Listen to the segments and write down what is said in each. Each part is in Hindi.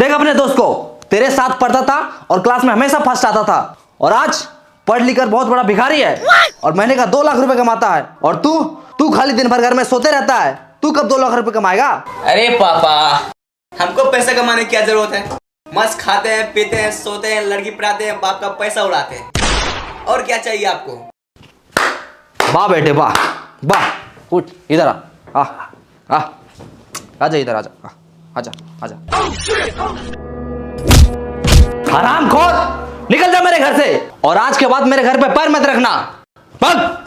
देख अपने दोस्त को, तेरे साथ पढ़ता था और क्लास में हमेशा फर्स्ट आता था, और आज पढ़ लिख कर बहुत बड़ा भिखारी है और महीने का 2 लाख रुपए कमाता है। और तू खाली दिन भर घर में सोते रहता है। तू कब 2 लाख रुपए कमाएगा? अरे पापा, हमको पैसा कमाने की क्या जरूरत है? मस्त खाते हैं, पीते हैं, सोते हैं, लड़की पढ़ाते हैं, बाप का पैसा उड़ाते हैं। और क्या चाहिए आपको? वाह बेटे वाह वाह। उठ इधर आ आजा इधर आजा आजा आजा। हरामखोर, निकल जा मेरे घर से, और आज के बाद मेरे घर पे पैर मत रखना। भाग।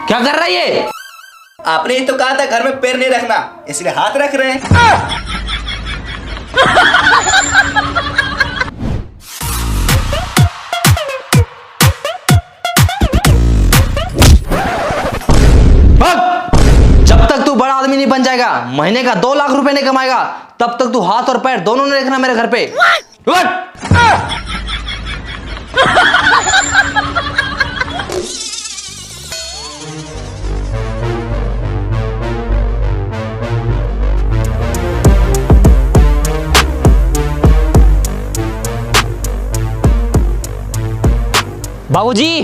क्या कर रहा है ये? आपने ही तो कहा था घर में पैर नहीं रखना, इसलिए हाथ रख रहे हैं। जब तक तू बड़ा आदमी नहीं बन जाएगा, महीने का 2 लाख रुपए नहीं कमाएगा, तब तक तू हाथ और पैर दोनों नहीं रखना मेरे घर पे। बाबूजी,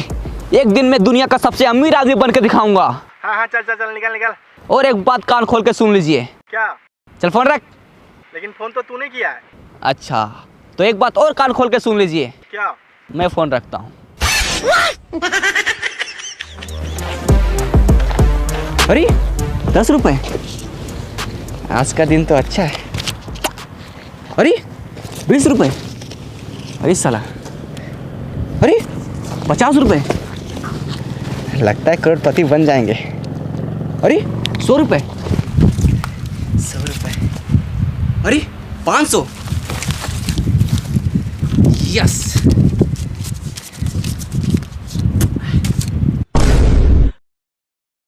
एक दिन मैं दुनिया का सबसे अमीर आदमी बनकर दिखाऊंगा। हाँ चल निकल। और एक बात कान खोल के सुन लीजिए। क्या? चल फोन रख। लेकिन फोन तो तूने किया है। अच्छा, तो एक बात और कान खोल के सुन लीजिए। क्या? मैं फोन रखता हूँ। अरे 10 रुपए, आज का दिन तो अच्छा है। अरे 20 रुपए, अरे साला, अरे 50 रुपए, लगता है करोड़पति बन जाएंगे। अरे 100 रुपए, 100 रुपए, अरे 500, यस।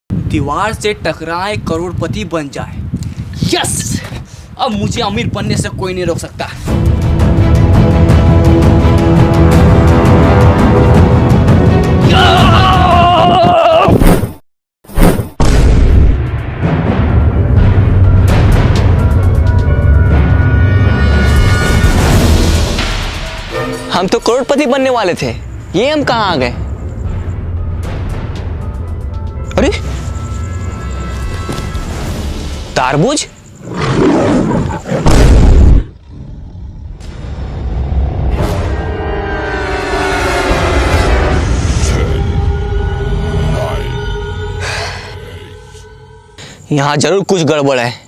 दीवार से टकराए करोड़पति बन जाए, यस। अब मुझे अमीर बनने से कोई नहीं रोक सकता। हम तो करोड़पति बनने वाले थे, ये हम कहाँ आ गए? अरे तारबूज, यहाँ जरूर कुछ गड़बड़ है।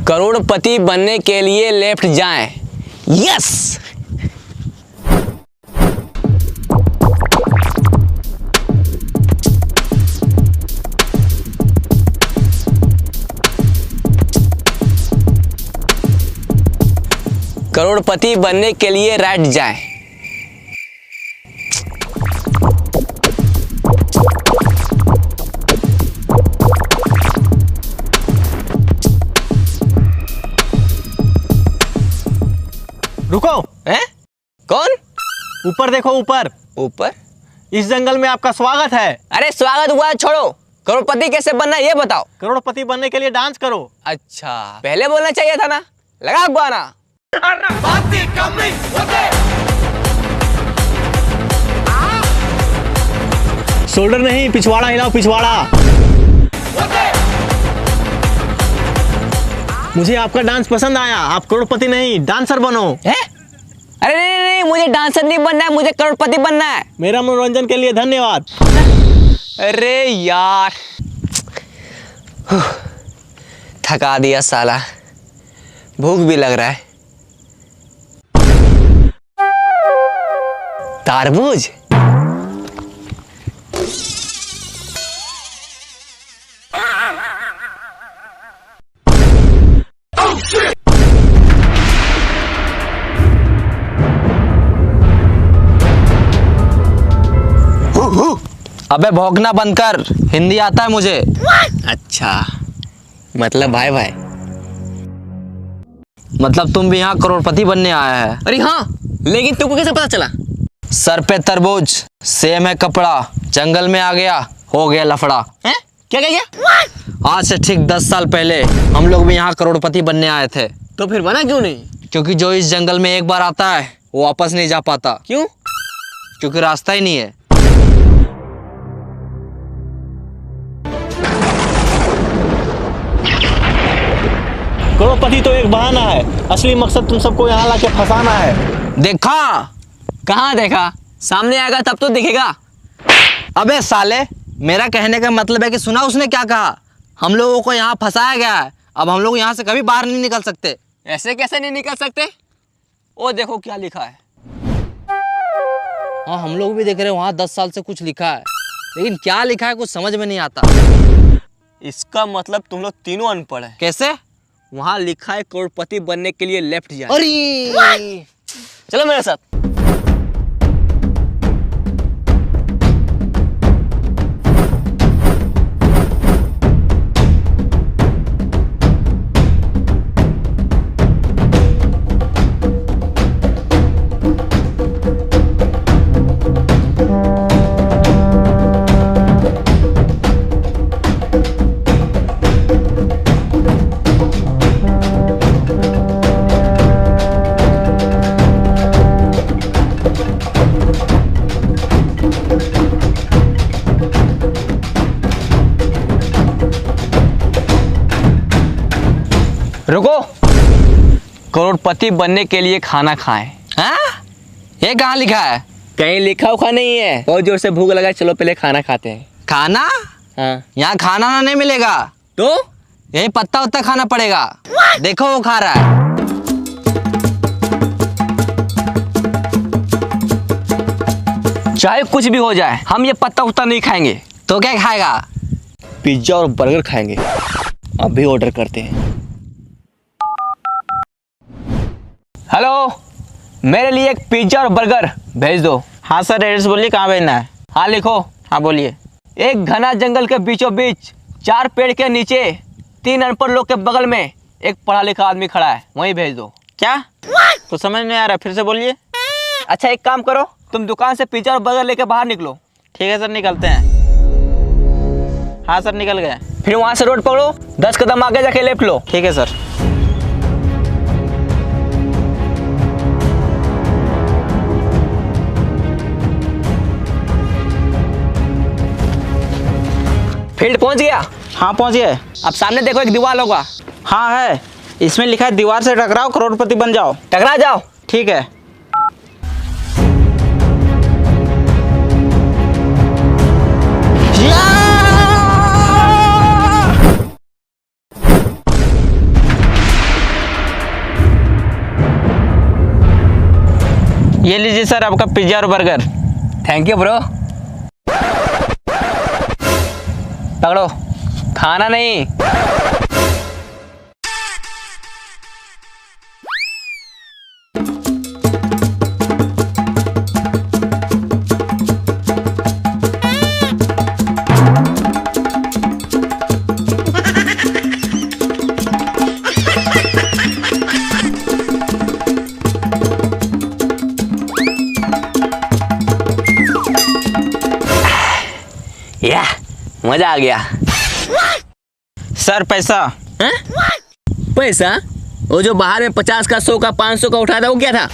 करोड़पति बनने के लिए लेफ्ट जाएं, यस। करोड़पति बनने के लिए राइट जाएं। रुको। हैं? कौन? ऊपर देखो, ऊपर। ऊपर? इस जंगल में आपका स्वागत है। अरे स्वागत हुआ छोड़ो, करोड़पति कैसे बनना है ये बताओ। करोड़पति बनने के लिए डांस करो। अच्छा, पहले बोलना चाहिए था ना। लगा गाना। शोल्डर नहीं, पिछवाड़ा हिलाओ, पिछवाड़ा। मुझे आपका डांस पसंद आया। आप करोड़पति नहीं, डांसर बनो। है? अरे नहीं, मुझे डांसर नहीं बनना है, मुझे करोड़पति बनना है। मेरा मनोरंजन के लिए धन्यवाद। अरे यार, थका दिया साला, भूख भी लग रहा है। तारबूज, अबे भौंकना बंद कर, हिंदी आता है मुझे। अच्छा, मतलब भाई भाई। मतलब तुम भी यहाँ करोड़पति बनने आया है? अरे हाँ, लेकिन तुमको कैसे पता चला? सर पे तरबूज, सेम है कपड़ा, जंगल में आ गया, हो गया लफड़ा। हैं? क्या क्या क्या? आज से ठीक 10 साल पहले हम लोग भी यहाँ करोड़पति बनने आए थे। तो फिर बना क्यों नहीं? क्योंकि जो इस जंगल में एक बार आता है वो वापस नहीं जा पाता। क्यों? क्योंकि रास्ता ही नहीं है। करोड़पति तो एक बहाना है, असली मकसद तुम सबको यहाँ लाके फंसाना है। देखा? कहाँ देखा? सामने आएगा तब तो दिखेगा। अबे साले, मेरा कहने का मतलब है कि सुना उसने क्या कहा? हम लोगों को यहाँ फंसाया गया है, अब हम लोग यहाँ से कभी बाहर नहीं निकल सकते। ऐसे कैसे नहीं निकल सकते? ओ देखो क्या लिखा है। हाँ, हम लोग भी देख रहे हैं वहाँ 10 साल से कुछ लिखा है, लेकिन क्या लिखा है कुछ समझ में नहीं आता। इसका मतलब तुम लोग तीनों अनपढ़ है। कैसे? वहाँ लिखा है करोड़पति बनने के लिए लेफ्ट जाए। अरे चलो मेरे साथ। रुको, करोड़पति बनने के लिए खाना खाएं। हाँ? ये कहाँ लिखा है? कहीं लिखा उखा नहीं है। बहुत जोर से भूख लगा, चलो पहले खाना खाते हैं। खाना? हाँ। यहाँ खाना ना नहीं मिलेगा, तो यही पत्ता उत्ता खाना पड़ेगा। देखो वो खा रहा है। चाहे कुछ भी हो जाए, हम ये पत्ता उत्ता नहीं खाएंगे। तो क्या खाएगा? पिज्जा और बर्गर खाएंगे। अभी ऑर्डर करते हैं। हेलो, मेरे लिए एक पिज्जा और बर्गर भेज दो। हाँ सर, एड्रेस बोलिए, कहाँ भेजना है? हाँ लिखो। हाँ बोलिए। एक घना जंगल के बीचों बीच 4 पेड़ के नीचे 3 अनपढ़ लोग के बगल में एक पढ़ा लिखा आदमी खड़ा है, वहीं भेज दो। क्या? तो समझ नहीं आ रहा, फिर से बोलिए। अच्छा एक काम करो, तुम दुकान से पिज्जा और बर्गर लेके बाहर निकलो। ठीक है सर, निकलते हैं। हाँ सर, निकल गए। फिर वहां से रोड पकड़ो, 10 कदम आगे जाके लेफ्ट लो। ठीक है सर। फील्ड पहुंच गया। हाँ पहुँच गए। अब सामने देखो एक दीवार होगा, हाँ है, इसमें लिखा है दीवार से टकराओ करोड़पति बन जाओ। टकरा जाओ। ठीक है। ये लीजिए सर आपका पिज्जा और बर्गर। Thank you bro. पकड़ो, खाना नहीं। या मजा आ गया। सर पैसा। हैं? पैसा? वो जो बाहर में 50 का, 100 का, 500 का उठाया था, वो क्या था?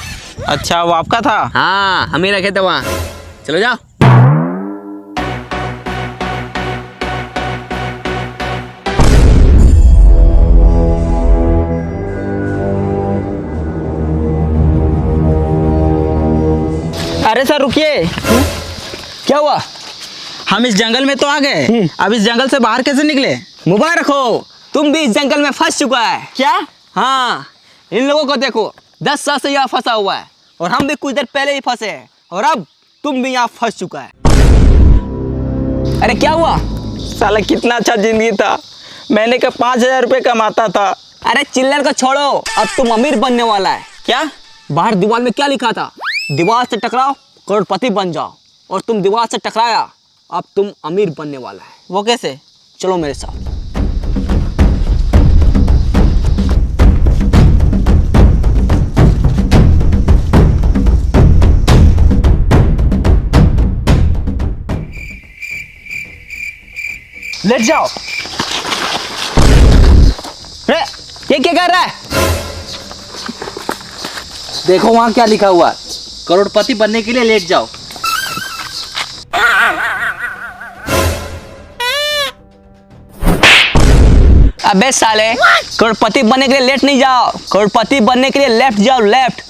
अच्छा, वो आपका था? हाँ, हम ही रखे थे वहाँ। चलो जाओ। अरे सर रुकिए। क्या हुआ? हम इस जंगल में तो आ गए, अब इस जंगल से बाहर कैसे निकले? मुबारक हो, तुम भी इस जंगल में फंस चुका है। क्या? हाँ, इन लोगों को देखो, 10 साल से यहाँ फंसा हुआ है, और हम भी कुछ देर पहले ही फंसे हैं, और अब तुम भी यहाँ फंस चुका है। अरे क्या हुआ? साला कितना अच्छा जिंदगी था, महीने का 5,000 रुपये कमाता था। अरे चिल्लर को छोड़ो, अब तुम अमीर बनने वाला है। क्या? बाहर दीवार में क्या लिखा था? दीवार से टकराओ करोड़पति बन जाओ, और तुम दीवार से टकराया अब तुम अमीर बनने वाला है। वो कैसे? चलो मेरे साथ। लेट जाओ। अरे ये क्या कर रहा है? देखो वहां क्या लिखा हुआ है, करोड़पति बनने के लिए लेट जाओ। अबे साले, करोड़पति बनने के लिए लेट नहीं जाओ, करोड़पति बनने के लिए लेफ्ट जाओ, लेफ्ट।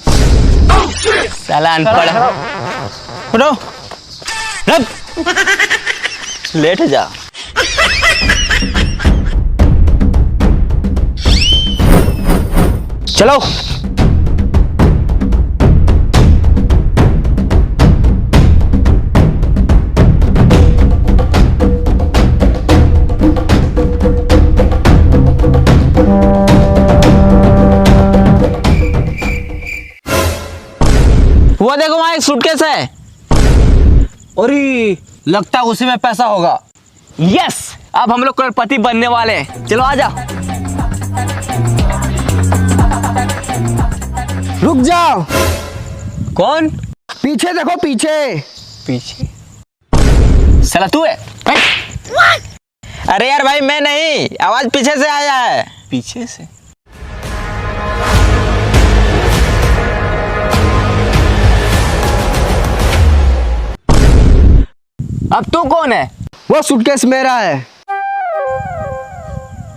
साला अनपढ़। उठो। लेट जा। चलो। वो देखो वहां एक सूटकेस है। अरे लगता है उसी में पैसा होगा। यस, अब हम लोग करोड़पति बनने वाले हैं। चलो आजा। रुक जाओ, कौन? पीछे देखो पीछे। पीछे? साला तू है? अरे यार भाई मैं नहीं, आवाज पीछे से आया है। पीछे से? अब तू कौन है? वो सूटकेस मेरा है।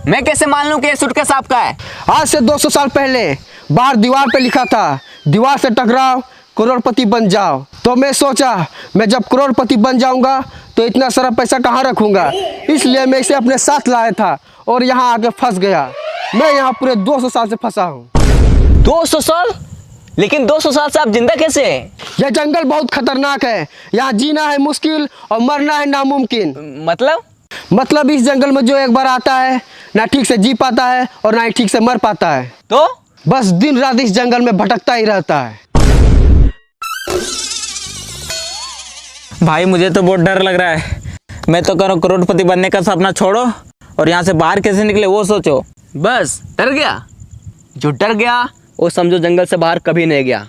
मैं कैसे मान लूं कि ये सूटकेस आपका है? आज से 200 साल पहले बाहर दीवार पे लिखा था, दीवार से टकराओ करोड़पति बन जाओ। तो मैं सोचा मैं जब करोड़पति बन जाऊंगा तो इतना सारा पैसा कहाँ रखूंगा, इसलिए मैं इसे अपने साथ लाया था और यहाँ आके फंस गया। मैं यहाँ पूरे 200 साल से फंसा हूँ। 200 साल? लेकिन 200 साल से आप जिंदा कैसे हैं? यह जंगल बहुत खतरनाक है, यहाँ जीना है मुश्किल और मरना है नामुमकिन। मतलब इस जंगल में जो एक बार आता है ना ठीक से जी पाता है और ना ही ठीक से मर पाता है, तो बस दिन रात इस जंगल में भटकता ही रहता है। भाई मुझे तो बहुत डर लग रहा है। मैं तो करो करोड़पति बनने का सपना छोड़ो और यहाँ से बाहर कैसे निकले वो सोचो। बस डर गया? जो डर गया वो समझो जंगल से बाहर कभी नहीं गया।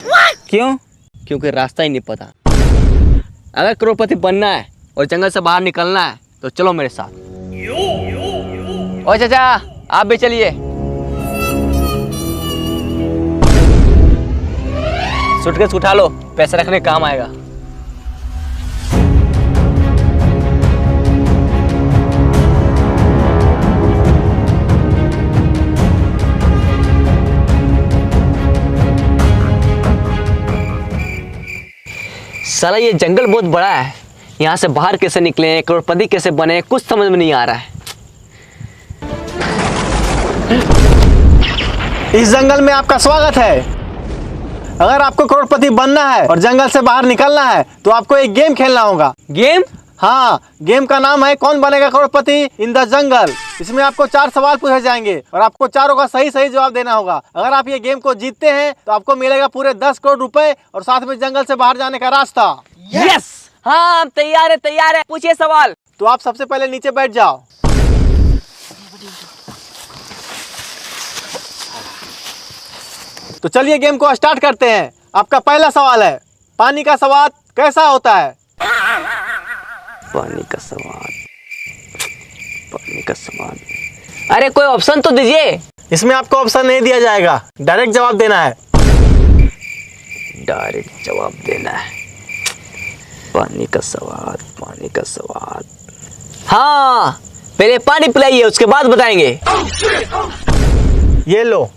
क्यों? क्योंकि रास्ता ही नहीं पता। अगर करोड़पति बनना है और जंगल से बाहर निकलना है तो चलो मेरे साथ। ओ चाचा, आप भी चलिए। सूटकेस उठा लो, पैसे रखने काम आएगा। साला ये जंगल बहुत बड़ा है, यहाँ से बाहर कैसे निकले, करोड़पति कैसे बने, कुछ समझ में नहीं आ रहा है। इस जंगल में आपका स्वागत है। अगर आपको करोड़पति बनना है और जंगल से बाहर निकलना है तो आपको एक गेम खेलना होगा। गेम? हाँ, गेम का नाम है कौन बनेगा करोड़पति इन द जंगल। इसमें आपको 4 सवाल पूछे जाएंगे और आपको चारों का सही सही जवाब देना होगा। अगर आप ये गेम को जीतते हैं तो आपको मिलेगा पूरे 10 करोड़ रुपए और साथ में जंगल से बाहर जाने का रास्ता। यस! हाँ तैयार है, पूछिए सवाल। तो आप सबसे पहले नीचे बैठ जाओ। तो चलिए गेम को स्टार्ट करते हैं। आपका पहला सवाल है, पानी का स्वाद कैसा होता है? पानी का स्वाद, पानी का स्वाद। अरे कोई ऑप्शन तो दीजिए। इसमें आपको ऑप्शन नहीं दिया जाएगा, डायरेक्ट जवाब देना है। डायरेक्ट जवाब देना है। पानी का स्वाद, पानी का स्वाद। हाँ, पहले पानी पिलाइए, उसके बाद बताएंगे। ये लो।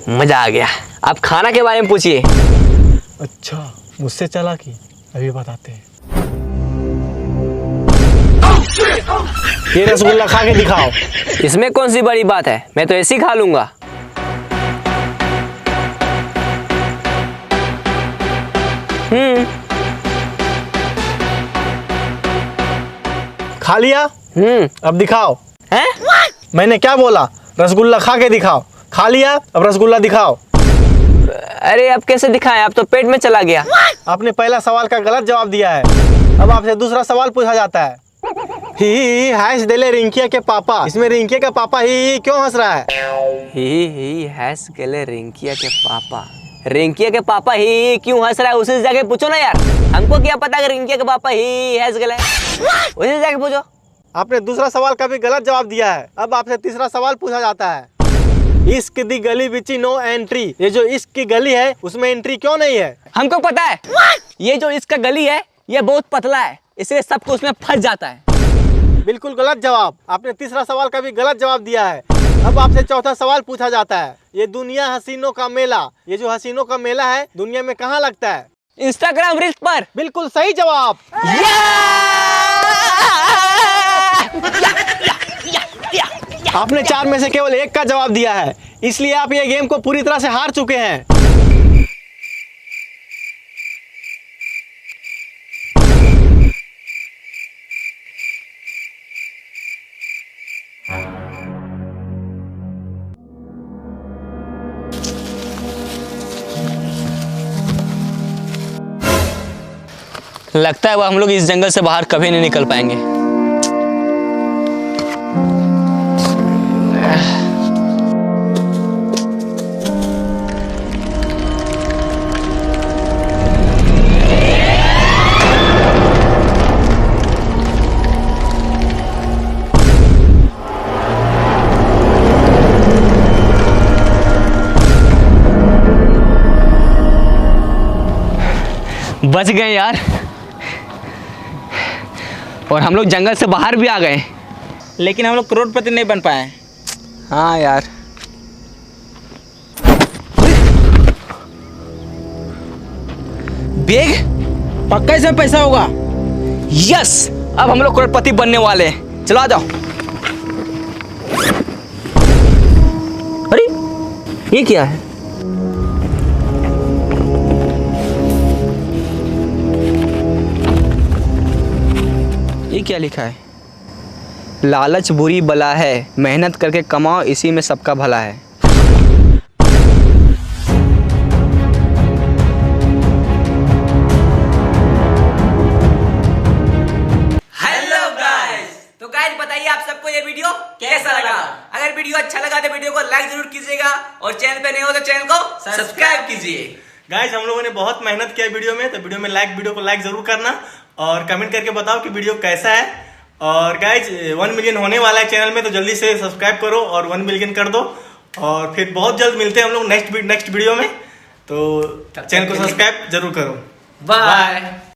मजा आ गया। आप खाना के बारे में पूछिए। अच्छा, मुझसे चालाकी, अभी बताते हैं। ये रसगुल्ला खा के दिखाओ। इसमें कौन सी बड़ी बात है, मैं तो ऐसे ही खा लूंगा। खा लिया? अब दिखाओ। हैं? मैंने क्या बोला? रसगुल्ला खा के दिखाओ। खा लिया, अब रसगुल्ला दिखाओ। अरे अब कैसे दिखाएं, अब तो पेट में चला गया। आपने पहला सवाल का गलत जवाब दिया है। अब आपसे दूसरा सवाल पूछा जाता है। ही हैश देले रिंकिया के पापा, इसमें रिंकिया का पापा ही क्यों हंस रहा है? ही हैस गेले रिंकिया के पापा। रिंकिया के पापा ही क्यों हंस रहा है, उसे जाके पूछो ना यार। हमको क्या पता कि रिंकिया के पापा ही हैस गेले, उसे जाके पूछो। आपने दूसरा सवाल का भी गलत जवाब दिया है। अब आपसे तीसरा सवाल पूछा जाता है। इश्क दी गली बिच नो एंट्री, ये जो इश्क की गली है उसमें एंट्री क्यों नहीं है? हमको पता है, ये जो इसका गली है ये बहुत पतला है, इसलिए सबको उसमें फंस जाता है। बिल्कुल गलत जवाब। आपने तीसरा सवाल का भी गलत जवाब दिया है। अब आपसे चौथा सवाल पूछा जाता है। ये दुनिया हसीनों का मेला, ये जो हसीनों का मेला है दुनिया में कहाँ लगता है? इंस्टाग्राम रील्स पर। बिल्कुल सही जवाब। आपने 4 में से केवल 1 का जवाब दिया है, इसलिए आप ये गेम को पूरी तरह से हार चुके हैं। लगता है वो हम लोग इस जंगल से बाहर कभी नहीं निकल पाएंगे। बच गए यार, और हम लोग जंगल से बाहर भी आ गए, लेकिन हम लोग करोड़पति नहीं बन पाए। हाँ यार। बैग, पक्का इसमें पैसा होगा। यस, अब हम लोग करोड़पति बनने वाले हैं। चलो आ जाओ। अरे ये क्या है? ये क्या लिखा है? लालच बुरी बला है, मेहनत करके कमाओ, इसी में सबका भला है। हेलो गाइस, तो गाइस बताइए आप सबको ये वीडियो कैसा लगा? अगर वीडियो अच्छा लगा तो वीडियो को लाइक जरूर कीजिएगा और चैनल पे नए हो तो चैनल को सब्सक्राइब कीजिए। गाइस हम लोगों ने बहुत मेहनत किया वीडियो में, तो वीडियो को लाइक जरूर करना और कमेंट करके बताओ कि वीडियो कैसा है। और गाइस 1 मिलियन होने वाला है चैनल में, तो जल्दी से सब्सक्राइब करो और 1 मिलियन कर दो। और फिर बहुत जल्द मिलते हैं हम लोग नेक्स्ट वीडियो में, तो चैनल को सब्सक्राइब जरूर करो। बाय।